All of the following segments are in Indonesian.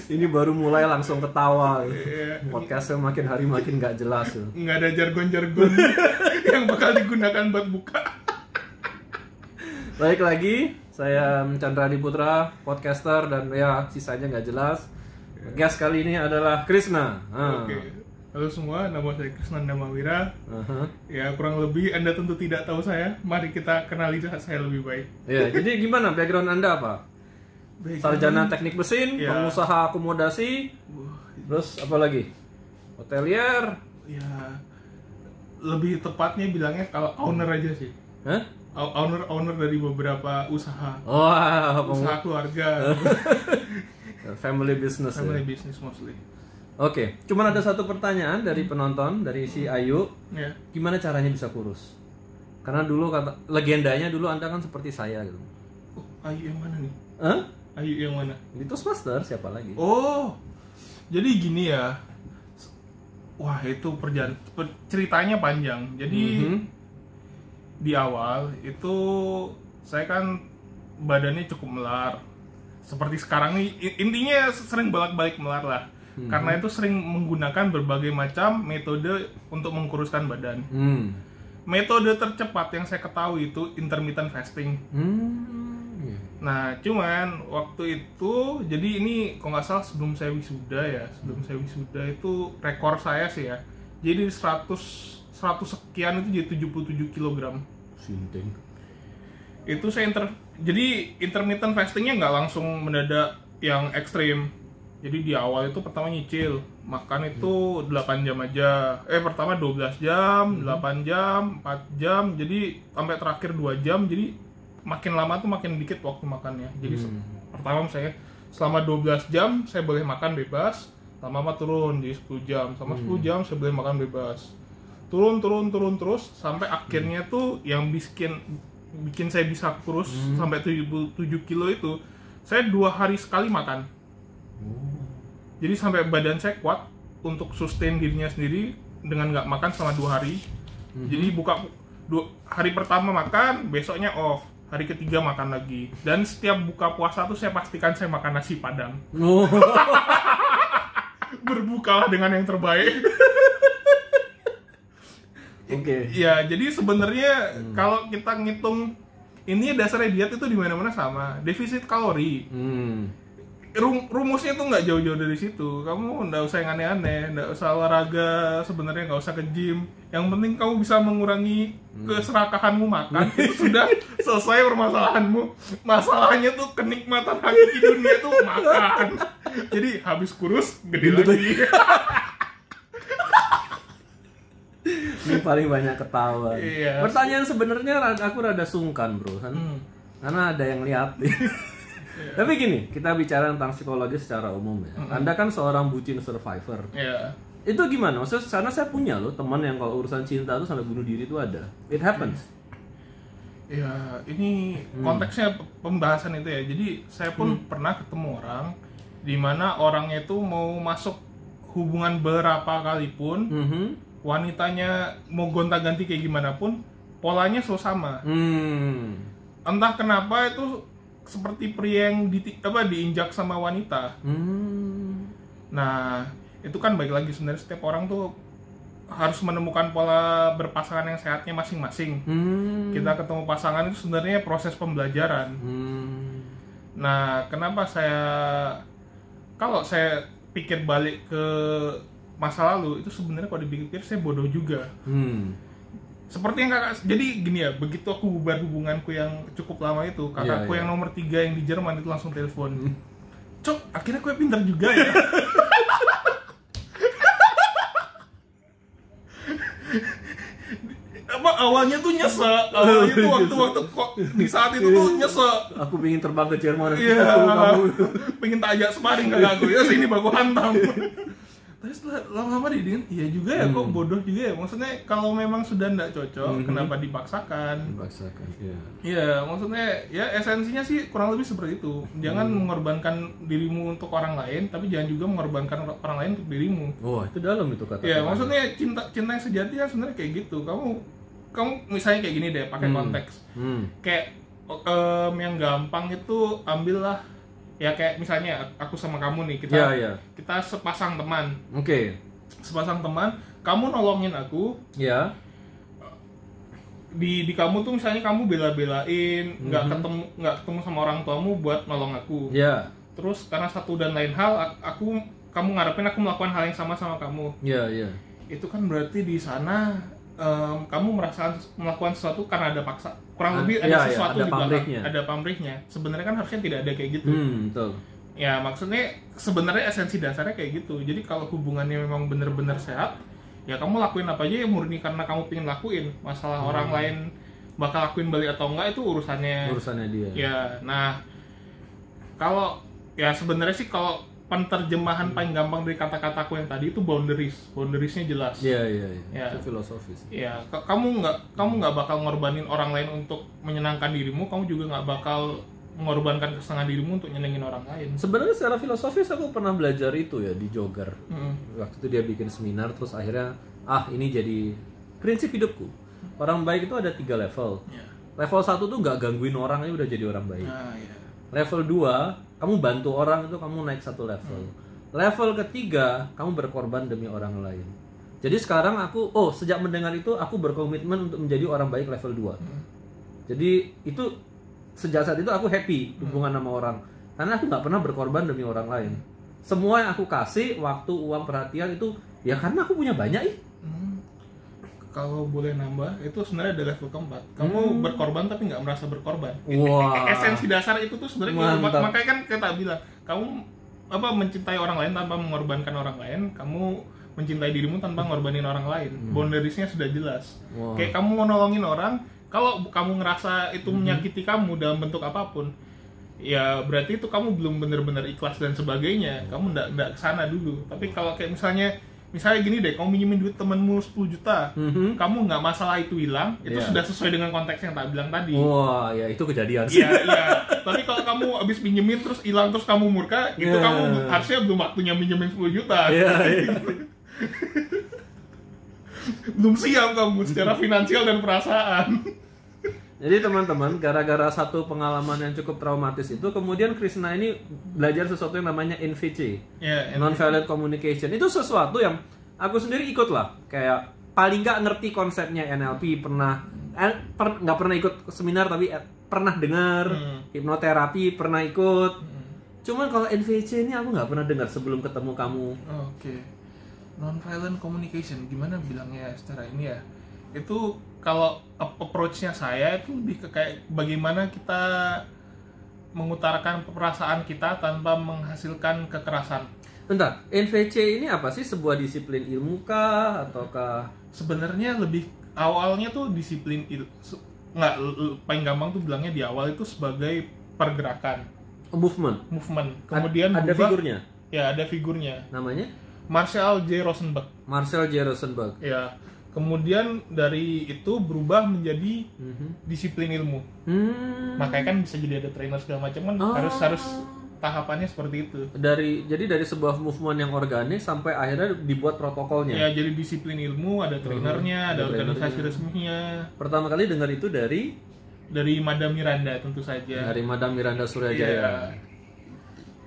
Ini baru mulai langsung ketawa. Podcastnya makin hari makin nggak jelas. Nggak ada jargon-jargon yang bakal digunakan buat buka. Baik lagi, saya Chandra Diputra, podcaster dan ya sisanya nggak jelas. Guest kali ini adalah Krishna. Oke. Halo semua, nama saya Krishna Damawira. Ya kurang lebih Anda tentu tidak tahu saya. Mari kita kenali saya lebih baik. Ya, jadi gimana background Anda apa? Sarjana teknik mesin, Ya. pengusaha akomodasi, terus apa lagi? Hotelier. Ya lebih tepatnya bilangnya kalau owner aja sih. Hah? Owner dari beberapa usaha. Wah, Usaha keluarga. family business. Family Ya? business mostly. Oke, cuman ada satu pertanyaan dari penonton, dari si Ayu. Ya. Gimana caranya bisa kurus? Karena dulu kata legendanya dulu Anda kan seperti saya gitu. Oh, Ayu yang mana nih? Hah? Ayu yang mana? Di Toastmaster siapa lagi? Oh, jadi gini ya. Wah itu ceritanya panjang. Jadi di awal itu saya kan badannya cukup melar. Seperti sekarang nih, intinya sering bolak-balik melar lah. Karena itu sering menggunakan berbagai macam metode untuk mengkuruskan badan. Metode tercepat yang saya ketahui itu intermittent fasting. Nah, cuman waktu itu, jadi ini kalau nggak salah sebelum saya wisuda itu rekor saya sih ya. Jadi 100 sekian itu jadi 77 kg. Sinting. Itu saya jadi intermittent fastingnya nggak langsung mendadak yang ekstrim. Jadi di awal itu pertama nyicil, makan itu 8 jam aja. Pertama 12 jam, 8 jam, 4 jam, jadi sampai terakhir 2 jam, jadi makin lama tuh makin dikit waktu makannya. Jadi pertama saya selama 12 jam saya boleh makan bebas, lama-lama turun jadi 10 jam, sama 10 jam saya boleh makan bebas. Turun terus sampai akhirnya tuh yang bikin saya bisa kurus sampai 77 kilo itu, saya 2 hari sekali makan. Jadi sampai badan saya kuat untuk sustain dirinya sendiri dengan nggak makan selama 2 hari. Jadi hari pertama makan, besoknya off. Hari ketiga makan lagi. Dan setiap buka puasa tuh saya pastikan saya makan nasi padang. Berbukalah dengan yang terbaik. Oke. Ya, jadi sebenarnya kalau kita ngitung ini dasarnya diet itu di mana-mana sama, defisit kalori. Rumusnya tuh nggak jauh-jauh dari situ. Kamu nggak usah yang aneh-aneh, nggak usah olahraga, sebenarnya nggak usah ke gym. Yang penting kamu bisa mengurangi keserakahanmu makan, itu sudah selesai permasalahanmu. Masalahnya tuh kenikmatan hakiki dunia tuh makan. Jadi habis kurus gede lagi. Ini paling banyak ketawa. Iya. Pertanyaan sebenarnya aku rada sungkan, bro, kan? Karena ada yang lihat. Tapi gini, kita bicara tentang psikologi secara umum ya. Anda kan seorang bucin survivor. Iya. Itu gimana? Maksudnya karena saya punya loh teman yang kalau urusan cinta tuh sampai bunuh diri itu ada. It happens. Ya, ini konteksnya pembahasan itu ya. Jadi saya pun pernah ketemu orang di mana orangnya itu mau masuk hubungan berapa kali pun, wanitanya mau gonta-ganti kayak gimana pun, polanya selalu sama. Entah kenapa itu seperti pria yang diinjak sama wanita. Nah, itu kan baik lagi sebenarnya setiap orang tuh harus menemukan pola berpasangan yang sehatnya masing-masing. Kita ketemu pasangan itu sebenarnya proses pembelajaran. Nah, kenapa kalau saya pikir balik ke masa lalu, itu sebenarnya kalau dipikir saya bodoh juga. Seperti yang kakak, jadi gini ya, begitu aku bubar hubunganku yang cukup lama itu, kakakku yang nomor 3 yang di Jerman itu langsung telepon. Cok, akhirnya gue pintar juga ya. Awalnya tuh nyesek, waktu kok di saat itu tuh nyesek. Aku pengen terbang ke Jerman. Iya, pengen tak ajak sparring kakakku, ya sini baku hantam. Tapi setelah lama-lama didengar, iya juga ya, kok bodoh juga ya. Maksudnya kalau memang sudah nggak cocok, kenapa dipaksakan? Iya. Iya, maksudnya ya esensinya sih kurang lebih seperti itu. Jangan mengorbankan dirimu untuk orang lain, tapi jangan juga mengorbankan orang lain untuk dirimu. Oh, itu dalam itu kata. Iya, maksudnya cinta yang sejati kan sebenarnya kayak gitu. Kamu misalnya kayak gini deh, pakai konteks. Kayak yang gampang itu ambillah Ya kayak misalnya aku sama kamu nih, kita sepasang teman. Oke. Sepasang teman, kamu nolongin aku. Ya. Di kamu tuh misalnya kamu bela-belain, nggak ketemu sama orang tuamu buat nolong aku. Ya. Terus karena satu dan lain hal, kamu ngarepin aku melakukan hal yang sama kamu. Iya. Itu kan berarti di sana kamu melakukan sesuatu karena ada paksa. Kurang lebih ada sesuatu di belakang, ada pamrihnya. Sebenarnya kan harusnya tidak ada kayak gitu. Betul. Ya maksudnya sebenarnya esensi dasarnya kayak gitu. Jadi kalau hubungannya memang benar-benar sehat, ya kamu lakuin apa aja yang murni karena kamu pengen lakuin. Masalah orang lain bakal lakuin balik atau enggak itu urusannya dia. Ya, nah kalau ya sebenarnya sih kalau penerjemahan paling gampang dari kata-kataku yang tadi itu boundariesnya jelas. Iya. Ya. Itu filosofis. Ya, kamu nggak bakal ngorbanin orang lain untuk menyenangkan dirimu, kamu juga nggak bakal mengorbankan kesenangan dirimu untuk nyenengin orang lain. Sebenarnya secara filosofis aku pernah belajar itu ya di Jogger. Waktu itu dia bikin seminar, terus akhirnya ini jadi prinsip hidupku. Orang baik itu ada 3 level. Level 1 tuh nggak gangguin orang, aja udah jadi orang baik. Level 2, kamu bantu orang, itu kamu naik 1 level. Level ketiga, kamu berkorban demi orang lain. Jadi sekarang sejak mendengar itu aku berkomitmen untuk menjadi orang baik level 2. Jadi itu sejak saat itu aku happy hubungan sama orang, karena aku nggak pernah berkorban demi orang lain. Semua yang aku kasih, waktu, uang, perhatian itu ya karena aku punya banyak. Kalau boleh nambah, itu sebenarnya ada level keempat. Kamu berkorban tapi nggak merasa berkorban. Wah. Esensi dasar itu tuh sebenarnya makanya kan kita bilang kamu mencintai orang lain tanpa mengorbankan orang lain, kamu mencintai dirimu tanpa ngorbanin orang lain. Boundariesnya sudah jelas. Kayak kamu mau nolongin orang, kalau kamu ngerasa itu menyakiti kamu dalam bentuk apapun, ya berarti itu kamu belum benar-benar ikhlas dan sebagainya. Kamu nggak kesana dulu. Tapi kalau kayak misalnya gini deh, kamu minjemin duit temenmu 10 juta, kamu nggak masalah itu hilang, itu sudah sesuai dengan konteks yang tak bilang tadi. Wah, ya itu kejadian sih. Iya. Tapi kalau kamu abis minjemin terus hilang terus kamu murka, itu kamu harusnya belum waktunya minjemin 10 juta. Iya. Belum siap kamu secara finansial dan perasaan. Jadi teman-teman, gara-gara satu pengalaman yang cukup traumatis itu, kemudian Krishna ini belajar sesuatu yang namanya NVC, non-violent communication. Itu sesuatu yang aku sendiri ikut lah, kayak paling nggak ngerti konsepnya NLP, nggak pernah ikut seminar tapi pernah dengar, hipnoterapi pernah ikut. Cuman kalau NVC ini aku nggak pernah dengar sebelum ketemu kamu. Oke. Non-violent communication, gimana bilangnya secara ini ya? Itu kalau approach-nya saya itu lebih ke kayak bagaimana kita mengutarakan perasaan kita tanpa menghasilkan kekerasan. Bentar, NVC ini apa sih? Sebuah disiplin ilmu kah? Ataukah? Sebenarnya lebih awalnya tuh disiplin paling gampang tuh bilangnya di awal itu sebagai pergerakan. Movement. Kemudian ada figurnya? Ya, ada figurnya. Namanya? Marshall J. Rosenberg. Ya. Kemudian dari itu berubah menjadi disiplin ilmu. Makanya kan bisa jadi ada trainer segala macam kan, harus tahapannya seperti itu. Jadi dari sebuah movement yang organik sampai akhirnya dibuat protokolnya. Ya, jadi disiplin ilmu, ada trainernya, ada organisasi resminya. Pertama kali dengar itu dari Madam Miranda tentu saja. Dari Madam Miranda Suryajaya.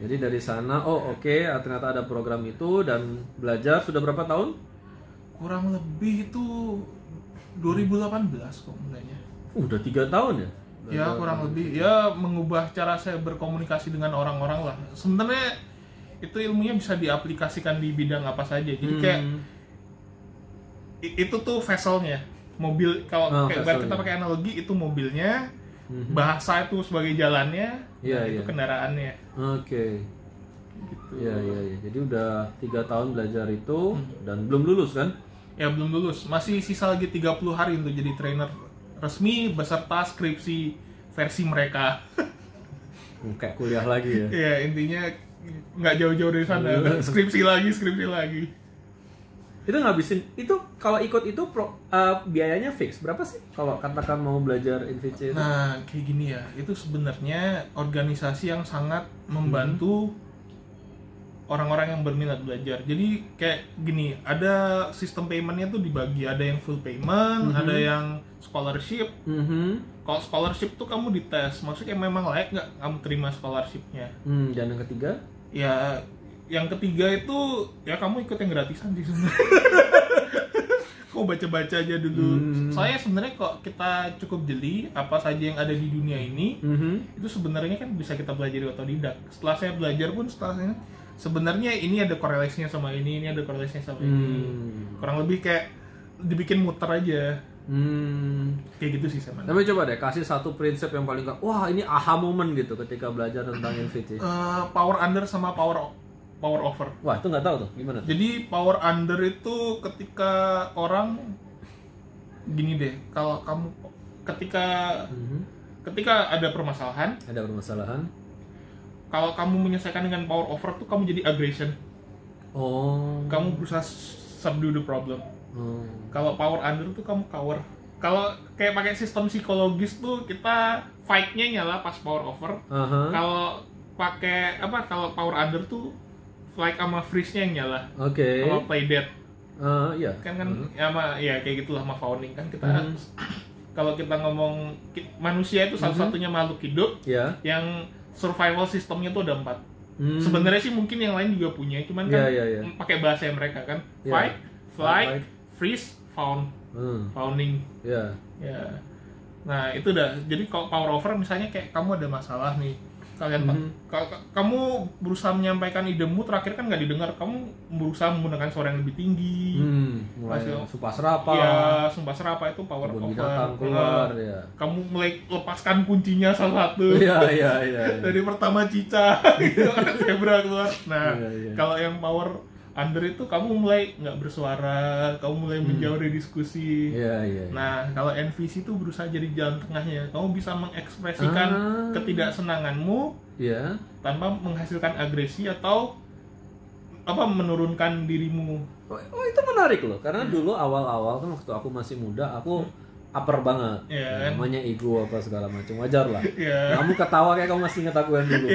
Jadi dari sana, ternyata ada program itu dan belajar sudah berapa tahun? Kurang lebih itu 2018 kok mulainya. Udah 3 tahun ya? Ya kurang lebih. Ya mengubah cara saya berkomunikasi dengan orang-orang lah. Sebenarnya itu ilmunya bisa diaplikasikan di bidang apa saja. Jadi kayak itu tuh vesselnya. Mobil, kalau kayak kita pakai analogi, itu mobilnya, bahasa itu sebagai jalannya, itu kendaraannya. Oke. Gitu. Iya. Jadi udah 3 tahun belajar itu dan belum lulus kan? Ya belum lulus, masih sisa lagi 30 hari untuk jadi trainer resmi beserta skripsi versi mereka. Kayak kuliah lagi ya? Iya, intinya nggak jauh-jauh dari sana. skripsi lagi. Itu ngabisin, itu kalau ikut itu biayanya fix berapa sih kalau katakan mau belajar NVC itu? Nah kayak gini ya, itu sebenarnya organisasi yang sangat membantu orang-orang yang berminat belajar. Jadi kayak gini, ada sistem paymentnya tuh dibagi, ada yang full payment, ada yang scholarship. Kalau scholarship tuh kamu dites, maksudnya memang layak nggak kamu terima scholarshipnya. Dan yang ketiga? Ya, yang ketiga itu ya kamu ikut yang gratisan sih sebenarnya. Kau baca-baca aja dulu. Soalnya sebenarnya kok kita cukup jeli apa saja yang ada di dunia ini, itu sebenarnya kan bisa kita pelajari otodidak. Setelah saya belajar pun sebenarnya ini ada korelasinya sama ini ada korelasinya sama ini. Kurang lebih kayak dibikin muter aja. Kayak gitu sih sama. Tapi coba deh kasih satu prinsip yang paling wah ini aha moment gitu ketika belajar tentang NVT. Power under sama power over. Wah itu nggak tahu tuh gimana? Jadi power under itu ketika orang gini deh, kalau kamu ketika ada permasalahan, kalau kamu menyelesaikan dengan power over tuh kamu jadi aggression. Kamu berusaha subdue the problem. Kalau power under tuh kamu cover. Kalau kayak pakai sistem psikologis tuh kita fight-nya nyala pas power over. Kalau pakai kalau power under tuh flight sama freeze-nya yang nyala. Sama play dead. Iya. Kan ya kayak gitulah sama fawning kan kita. Kalau kita ngomong manusia itu satu-satunya makhluk hidup yang survival sistemnya tuh ada 4. Sebenarnya sih mungkin yang lain juga punya, cuman kan pakai bahasa mereka kan. Fight, flight, freeze, fawning. Ya. Nah, itu udah. Jadi kalau power over misalnya kayak kamu ada masalah nih. Kamu berusaha menyampaikan idemu, terakhir kan nggak didengar, kamu berusaha menggunakan suara yang lebih tinggi. Sumpah serapa. Iya, sumpah serapa itu power over. Keluar, kamu mulai lepaskan kuncinya salah satu. Iya. Dari pertama cicak, gitu kan zebra keluar. Nah, kalau yang power under itu kamu mulai nggak bersuara, kamu mulai menjauh dari diskusi. Nah, kalau NVC itu berusaha jadi jalan tengahnya. Kamu bisa mengekspresikan ketidaksenanganmu tanpa menghasilkan agresi atau menurunkan dirimu. Itu menarik loh, karena dulu awal-awal kan waktu aku masih muda, aku upper banget, namanya ego apa segala macam, wajar lah. Kamu ketawa kayak kamu masih ingat aku yang dulu.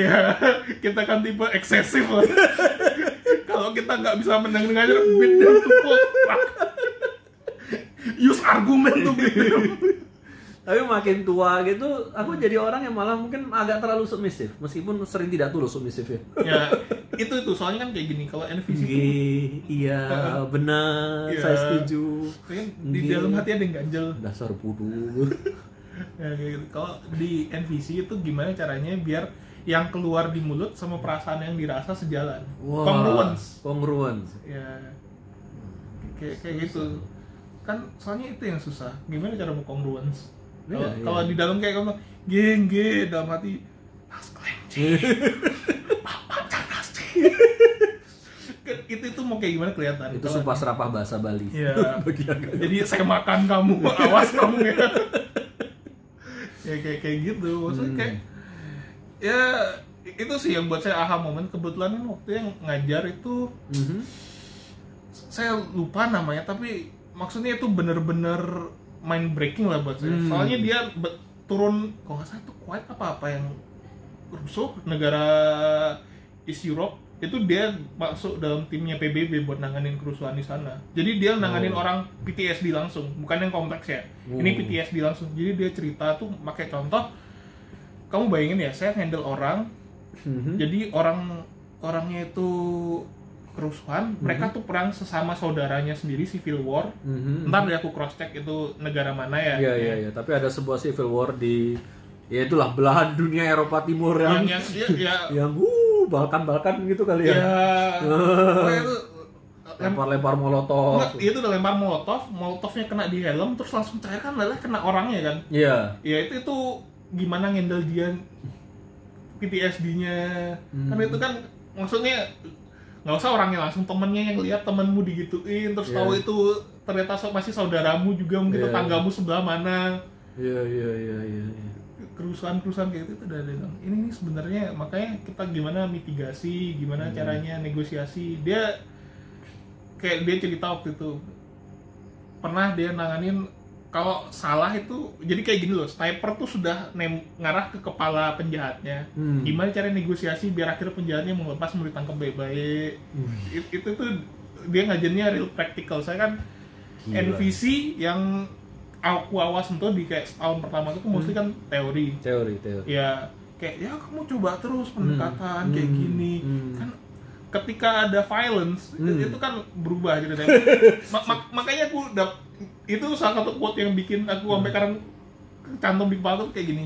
Kita kan tipe eksesif lah. Kalau kita nggak bisa mendengar beat dan tukul, use argumen tuh. Tapi makin tua gitu, aku jadi orang yang malah mungkin agak terlalu submisif, meskipun sering tidak tulus submisif ya. Itu soalnya kan kayak gini, kalau NVC iya benar, saya setuju. Di dalam hati ada yang ganjel. Dasar bodoh. Gitu. Kalau di NVC itu gimana caranya biar yang keluar di mulut sama perasaan yang dirasa sejalan. Congruence. Ya. Kayak gitu. Kan soalnya itu yang susah. Gimana cara mau congruence? Kalau di dalam kayak kamu geng dalam hati tas kelenci. Papa canas sih. Itu mau kayak gimana kelihatan? Itu sumpah serapah bahasa Bali. Iya. Jadi saya makan kamu, awas kamu ya. Kayak gitu. Maksudnya kayak ya itu sih yang buat saya aha moment. Kebetulan kan waktu yang ngajar itu saya lupa namanya, tapi maksudnya itu bener-bener mind breaking lah buat saya. Soalnya dia turun, kalau nggak salah itu Kuwait apa yang rusuh negara East Europe, itu dia masuk dalam timnya PBB buat nanganin kerusuhan di sana. Jadi dia nanganin orang PTSD langsung, bukan yang kompleks ya. Ini PTSD langsung. Jadi dia cerita tuh pakai contoh. Kamu bayangin ya, saya handle orang. Jadi orangnya itu kerusuhan, mereka tuh perang sesama saudaranya sendiri, civil war. Ntar deh aku cross check itu negara mana ya. Iya. Tapi ada sebuah civil war di, ya itulah belahan dunia Eropa Timur yang Balkan gitu kali ya. Itu lempar molotov. Itu udah lempar molotovnya kena di helm, terus langsung cair kan, kena orangnya kan. Iya. Itu gimana ngendel dia PTSD-nya. Kan itu kan maksudnya nggak usah orangnya, langsung temennya yang lihat temenmu digituin, terus tahu itu ternyata masih saudaramu juga, mungkin tetanggamu sebelah mana. Iya. Kerusuhan kayak gitu udah ada. Ini sebenarnya makanya kita gimana mitigasi, gimana caranya negosiasi. Dia cerita waktu itu pernah dia nanganin, kalau salah itu jadi kayak gini loh, sniper tuh sudah ngarah ke kepala penjahatnya. Gimana cara negosiasi biar akhirnya penjahatnya mau lepas, mau ditangkap baik-baik. Itu tuh dia ngajarnya real practical. Saya kan NVC yang aku awal sentuh di kayak tahun pertama itu mostly kan teori. Ya kayak ya kamu coba terus pendekatan kayak gini kan ketika ada violence itu kan berubah gitu deh. Makanya aku itu salah satu quote yang bikin aku sampai sekarang cantum di kepala tuh kayak gini.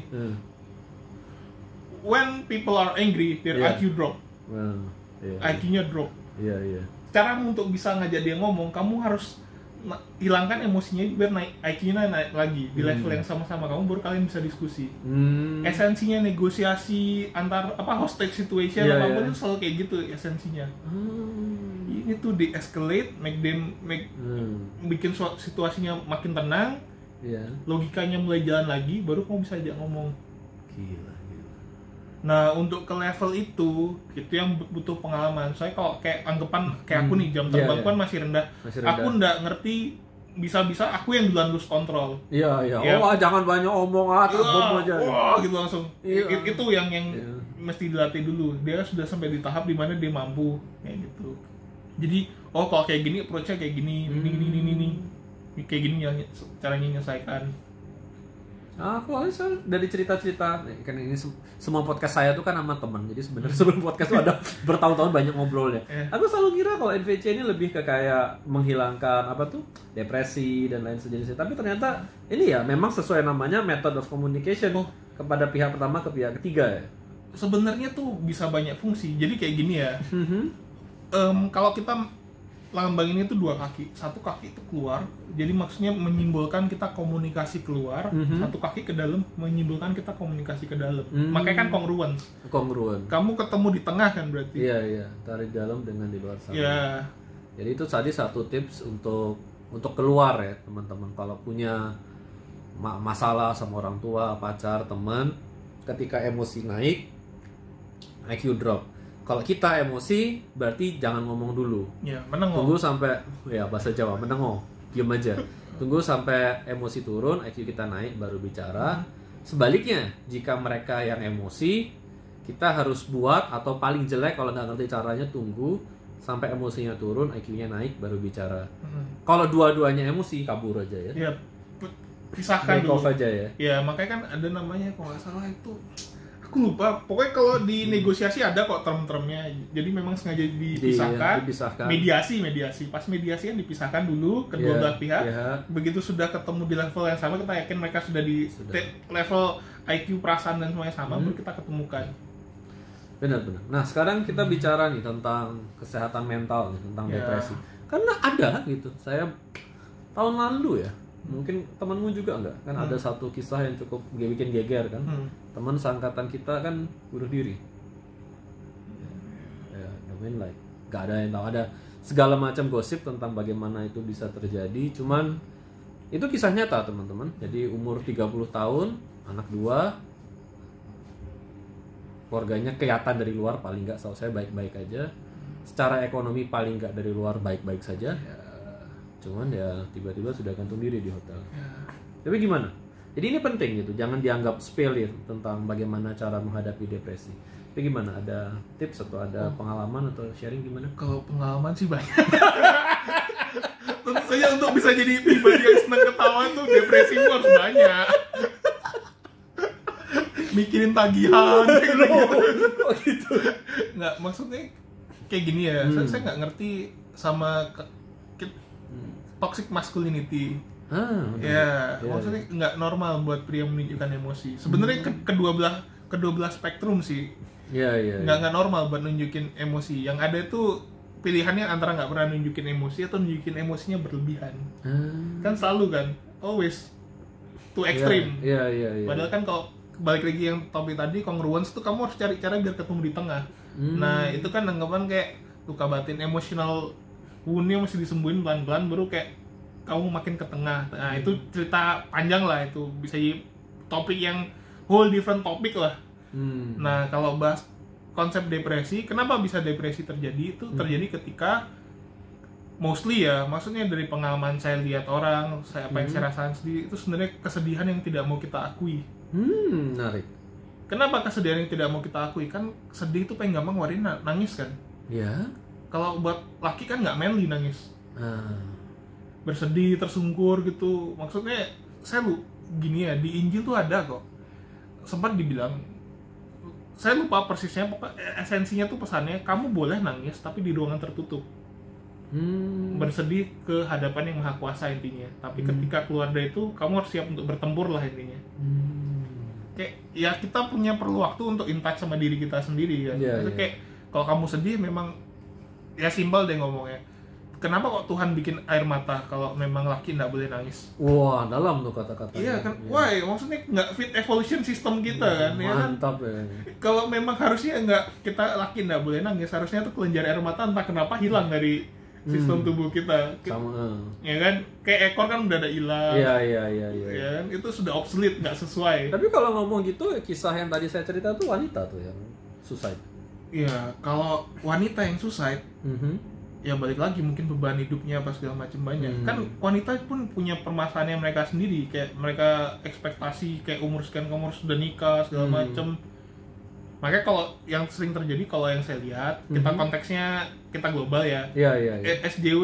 When people are angry, their IQ drop. IQ-nya drop. Cara untuk bisa ngajak dia ngomong, kamu harus hilangkan emosinya biar naik IQ-nya naik lagi di level yang sama-sama, kamu baru kalian bisa diskusi. Esensinya negosiasi antar hostage situation apapun itu selalu kayak gitu esensinya. Ini tuh de-escalate, bikin situasinya makin tenang, logikanya mulai jalan lagi, baru kamu bisa ajak ngomong. Gila. Nah, untuk ke level itu yang butuh pengalaman. Soalnya kalau kayak anggapan kayak aku nih, jam terbangku kan masih rendah. Aku nggak ngerti, bisa-bisa aku yang duluan lose kontrol. Iya. Oh, jangan banyak omong, bom aja. Wah, gitu langsung. Itu yang mesti dilatih dulu. Dia sudah sampai di tahap dimana dia mampu kayak gitu. Jadi, kalau kayak gini approach-nya kayak gini, ini. Kayak gini yang caranya menyelesaikan. Aku dari cerita-cerita kan ini semua podcast saya tuh kan sama teman. Jadi sebenarnya sebelum podcast tuh ada bertahun-tahun banyak ngobrolnya. Aku selalu kira kalau NVC ini lebih ke kayak menghilangkan depresi dan lain sejenisnya. Tapi ternyata ini ya memang sesuai namanya method of communication kepada pihak pertama ke pihak ketiga ya. Sebenarnya tuh bisa banyak fungsi. Jadi kayak gini ya. Kalau kita lambang ini tuh 2 kaki, satu kaki itu keluar, jadi maksudnya menyimbolkan kita komunikasi keluar, satu kaki ke dalam menyimbolkan kita komunikasi ke dalam. Makanya kan kongruent. Kamu ketemu di tengah kan berarti. Iya, tarik dalam dengan di luar sana. Iya. Jadi itu tadi satu tips untuk keluar ya teman-teman. Kalau punya masalah sama orang tua, pacar, teman, ketika emosi naik, IQ drop. Kalau kita emosi, berarti jangan ngomong dulu. Menengok. Tunggu sampai, bahasa Jawa, menengok, diam aja. Tunggu sampai emosi turun, IQ kita naik, baru bicara. Sebaliknya, jika mereka yang emosi, kita harus buat, atau paling jelek kalau nggak ngerti caranya, tunggu sampai emosinya turun, IQ-nya naik, baru bicara. Kalau dua-duanya emosi, kabur aja ya. Iya, pisahkan dulu. Aja ya. Ya, makanya kan ada namanya, kalau nggak salah itu... Aku lupa, pokoknya kalau di negosiasi ada kok term-termnya. Jadi memang sengaja dipisahkan. Mediasi. Pas mediasi kan dipisahkan dulu kedua belah pihak. Begitu sudah ketemu di level yang sama, kita yakin mereka sudah di level IQ, perasaan dan semuanya sama, baru kita ketemukan. Benar. Nah, sekarang kita bicara nih tentang kesehatan mental nih, tentang depresi. Karena ada gitu. Saya tahun lalu ya, mungkin temanmu juga enggak? Kan ada satu kisah yang cukup bikin geger kan. Teman seangkatan kita kan bunuh diri. Ya, nggak ada yang tahu. Ada segala macam gosip tentang bagaimana itu bisa terjadi. Cuman itu kisah nyata teman-teman. Jadi umur 30 tahun, anak 2, keluarganya kelihatan dari luar paling nggak, setahu saya baik-baik aja. Secara ekonomi paling nggak dari luar baik-baik saja. Cuman ya tiba-tiba sudah gantung diri di hotel. Tapi gimana? Jadi ini penting gitu, jangan dianggap sepele tentang bagaimana cara menghadapi depresi. Tapi gimana? Ada tips atau ada pengalaman atau sharing gimana? Kalau pengalaman sih banyak. Tentu saja untuk bisa jadi pribadi yang senang ketawa tuh depresi harus banyak. Mikirin tagihan kok gitu. Nggak, maksudnya kayak gini ya. Saya nggak ngerti sama toxic masculinity. Maksudnya nggak normal buat pria menunjukkan emosi. Sebenarnya kedua belah spektrum sih. Nggak normal buat nunjukin emosi. Yang ada tuh pilihannya antara nggak pernah nunjukin emosi atau nunjukin emosinya berlebihan. Kan selalu kan, always too extreme. Padahal kan kalau balik lagi yang topik tadi, congruence tuh kamu harus cari cara biar ketemu di tengah. Nah itu kan anggapan kayak luka batin, emotional wound-nya mesti disembuhin pelan-pelan baru kayak kamu makin ke tengah. Nah itu cerita panjang lah, itu bisa jadi topik yang whole different topik lah. Nah kalau bahas konsep depresi, kenapa bisa depresi terjadi? Itu terjadi ketika mostly ya, maksudnya dari pengalaman saya lihat orang, apa yang saya rasakan sendiri, itu sebenarnya kesedihan yang tidak mau kita akui. Menarik. Kenapa kesedihan yang tidak mau kita akui? Kan sedih itu paling gampang warin nangis kan? Ya. Kalau buat laki kan nggak manly nangis. Bersedih, tersungkur gitu. Maksudnya gini ya, di Injil tuh ada kok, sempat dibilang, saya lupa persisnya, pokoknya esensinya tuh pesannya kamu boleh nangis tapi di ruangan tertutup, bersedih ke hadapan yang maha kuasa intinya, tapi ketika keluar dari itu kamu harus siap untuk bertempur lah intinya. Kayak ya kita perlu waktu untuk in touch sama diri kita sendiri kan. Kayak kalau kamu sedih memang ya simpel deh ngomongnya, kenapa kok Tuhan bikin air mata kalau memang laki nggak boleh nangis? Wah, dalam tuh kata-kata. Iya kan, why? Maksudnya nggak fit evolution system kita kan? Mantap ya. Kalau memang harusnya nggak, kita laki nggak boleh nangis, harusnya tuh kelenjar air mata entah kenapa hilang dari sistem tubuh kita. Sama. Ya kan, kayak ekor kan udah ada hilang. Iya. Ya kan, itu sudah obsolete, nggak sesuai. Tapi kalau ngomong gitu, kisah yang tadi saya cerita tuh wanita tuh yang suicide. Iya, kalau wanita yang suicide, ya balik lagi mungkin beban hidupnya apa segala macam banyak. Kan wanita pun punya permasalahannya mereka sendiri, kayak mereka ekspektasi kayak umur sekian umur sudah nikah segala macam. Makanya kalau yang sering terjadi, kalau yang saya lihat, kita konteksnya kita global ya. Iya. SJW,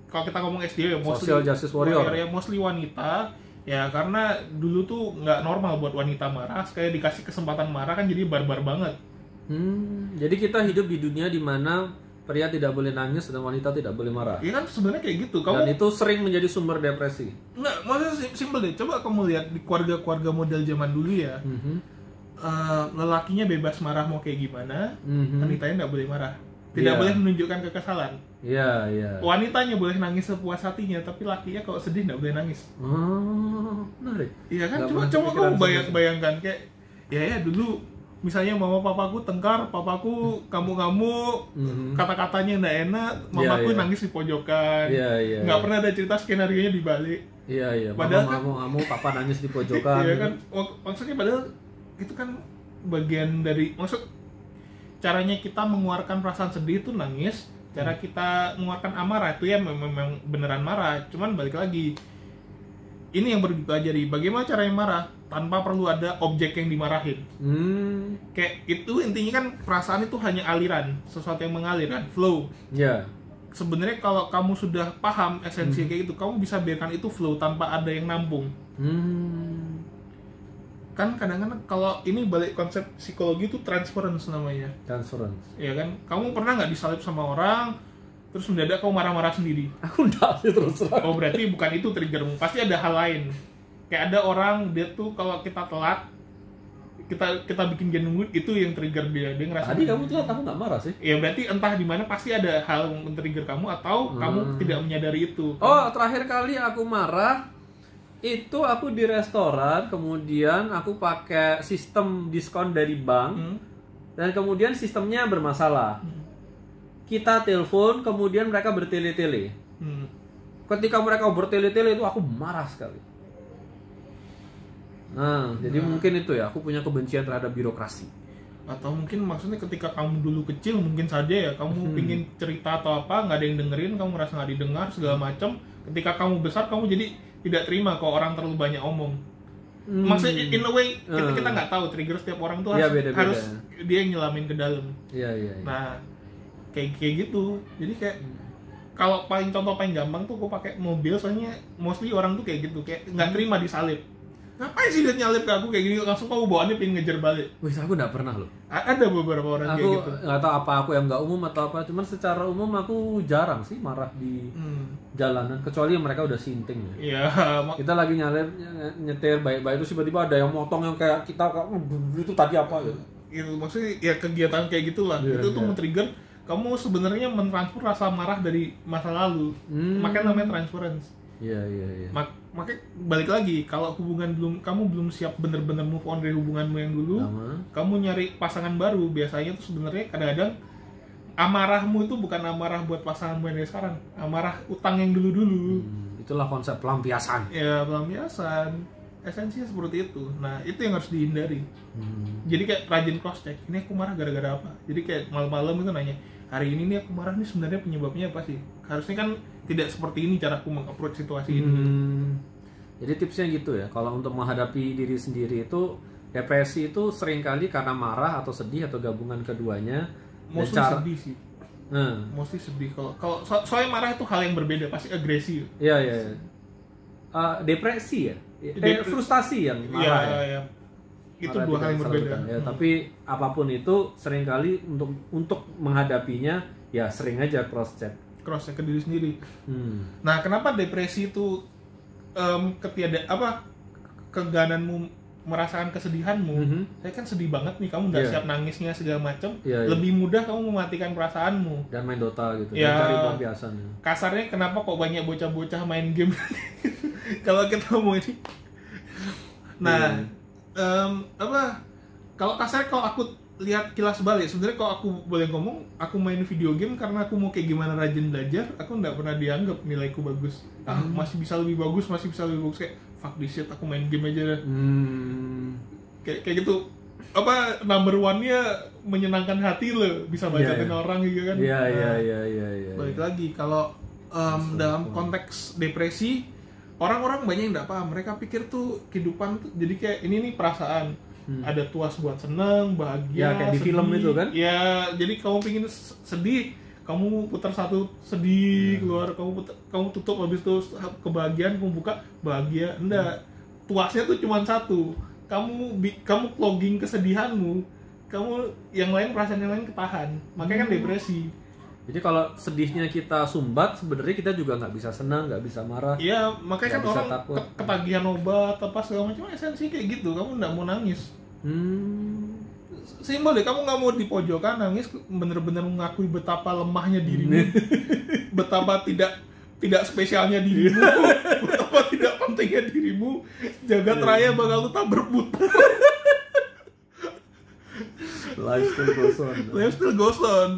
kalau kita ngomong SJW, Social Justice Warrior ya, mostly wanita. Ya karena dulu tuh nggak normal buat wanita marah, sekali dikasih kesempatan marah kan jadi barbar banget. Jadi kita hidup di dunia di mana pria tidak boleh nangis dan wanita tidak boleh marah. Iya kan sebenarnya kayak gitu. Dan itu sering menjadi sumber depresi. Enggak, maksudnya simpel deh. Coba kamu lihat di keluarga-keluarga model zaman dulu ya. Lelakinya bebas marah mau kayak gimana, wanitanya nggak boleh marah. Tidak boleh menunjukkan kekesalan. Iya. Wanitanya boleh nangis sepuas hatinya, tapi lakinya kalau sedih nggak boleh nangis. Menarik. Iya kan, coba kamu bayangkan kayak ya dulu misalnya mama papaku tengkar, papaku kamu kata-katanya nggak enak, mamaku nangis di pojokan. Nggak pernah ada cerita skenario-nya dibalik. Iya. Padahal kamu papa nangis di pojokan. Iya kan, maksudnya padahal itu kan bagian dari, maksud caranya kita mengeluarkan perasaan sedih itu nangis, cara kita mengeluarkan amarah itu ya memang beneran marah. Cuman balik lagi, ini yang perlu dipelajari, bagaimana caranya marah tanpa perlu ada objek yang dimarahin. Kayak itu intinya kan, perasaan itu hanya aliran, sesuatu yang mengalir kan, flow. Sebenarnya kalau kamu sudah paham esensi kayak gitu, kamu bisa biarkan itu flow tanpa ada yang nampung. Kan kadang-kadang kalau ini balik konsep psikologi itu transference namanya. Transference. Iya kan, kamu pernah nggak disalib sama orang, terus mendadak kamu marah-marah sendiri? Aku enggak sih terus terang. Oh berarti bukan itu triggermu, pasti ada hal lain. Kayak ada orang, dia tuh kalau kita telat, kita bikin dia nunggu, itu yang trigger dia ngerasa. Tadi kamu telat, aku nggak marah sih. Ya berarti entah di mana pasti ada hal yang men-trigger kamu, atau kamu tidak menyadari itu. Oh, terakhir kali aku marah itu aku di restoran, kemudian aku pakai sistem diskon dari bank, dan kemudian sistemnya bermasalah. Kita telepon, kemudian mereka bertele-tele. Ketika mereka bertele-tele itu aku marah sekali. Jadi mungkin itu ya, aku punya kebencian terhadap birokrasi. Atau mungkin maksudnya ketika kamu dulu kecil, mungkin saja ya kamu pingin cerita atau apa, nggak ada yang dengerin, kamu merasa nggak didengar segala macam. Ketika kamu besar, kamu jadi tidak terima kalau orang terlalu banyak omong. Maksudnya in a way kita nggak tahu trigger setiap orang tuh harus dia yang nyelamin ke dalam. Iya. Nah kayak gitu. Jadi kayak kalau contoh paling gampang tuh aku pakai mobil, soalnya mostly orang tuh kayak gitu, kayak nggak terima disalip. Ngapain sih dia nyalip ke aku kayak gini, langsung kamu bawaannya pengen ngejar balik. Wih, aku nggak pernah loh. Ada beberapa orang kayak gitu. Aku nggak tahu apa aku yang nggak umum atau apa, cuman secara umum aku jarang sih marah di jalanan, kecuali mereka udah sinting ya. Iya. Kita lagi nyetir baik-baik, itu tiba-tiba ada yang motong yang kayak kita itu tadi apa gitu. Itu maksudnya ya kegiatan kayak gitulah. Itu tuh men-trigger kamu sebenarnya mentransfer rasa marah dari masa lalu. Makanya namanya transference. Iya. Makanya balik lagi, kalau kamu belum siap bener-bener move on dari hubunganmu yang dulu, kamu nyari pasangan baru, biasanya tuh sebenarnya kadang-kadang amarahmu itu bukan amarah buat pasanganmu yang dari sekarang, amarah utang yang dulu-dulu. Itulah konsep pelampiasan. Ya, pelampiasan. Esensinya seperti itu. Nah, itu yang harus dihindari. Jadi kayak rajin cross check, ini aku marah gara-gara apa? Jadi kayak malam-malam itu nanya, hari ini nih aku marah nih sebenarnya penyebabnya apa sih? Harusnya kan tidak seperti ini cara aku meng-approach situasi ini. Jadi tipsnya gitu ya, kalau untuk menghadapi diri sendiri itu, depresi itu seringkali karena marah atau sedih atau gabungan keduanya. Mostly sedih sih. Mostly sedih. Kalau soalnya marah itu hal yang berbeda, pasti agresi. Iya. depresi ya, frustasi yang marah ya. Itu Marah dua hal yang berbeda. ya. Tapi apapun itu seringkali untuk menghadapinya ya sering aja cross check Ke diri sendiri. Nah, kenapa depresi itu kegananmu merasakan kesedihanmu? Saya kan sedih banget nih, kamu nggak siap nangisnya segala macam. Lebih mudah kamu mematikan perasaanmu dan main Dota gitu, ya, dan cari pelampiasan. Kasarnya kenapa kok banyak bocah-bocah main game? Kalau kita mau ini, nah kalau kasarnya, kalau aku lihat kilas balik, sebenarnya kalau aku boleh ngomong, aku main video game karena aku mau kayak gimana rajin belajar. Aku nggak pernah dianggap nilaiku bagus. Masih bisa lebih bagus, kayak fuck this shit, aku main game aja deh. Kayak gitu. Number one-nya menyenangkan hati lo, bisa bacain orang gitu kan. Iya. Balik lagi, kalau dalam konteks depresi, orang-orang banyak yang nggak paham. Mereka pikir tuh kehidupan tuh jadi kayak ini nih perasaan. Ada tuas buat seneng, bahagia, kayak di sedih. film itu kan? Ya, jadi kamu pingin sedih, kamu putar satu sedih keluar, kamu tutup, habis itu kebahagiaan, kamu buka bahagia. Enggak, tuasnya tuh cuma satu. Kamu logging kesedihanmu, kamu yang lain, perasaan yang lain ketahan. Makanya kan depresi. Jadi kalau sedihnya kita sumbat, sebenarnya kita juga nggak bisa senang, nggak bisa marah. Iya, makanya kan orang ketagihan obat apa segala macam, esensi kayak gitu. Kamu nggak mau nangis. Simbol deh, kamu nggak mau di pojokan nangis, bener-bener mengakui betapa lemahnya dirimu, betapa tidak spesialnya dirimu, betapa tidak pentingnya dirimu. Jagat raya bakal tetap berputar. Life still goes on. Life still goes on.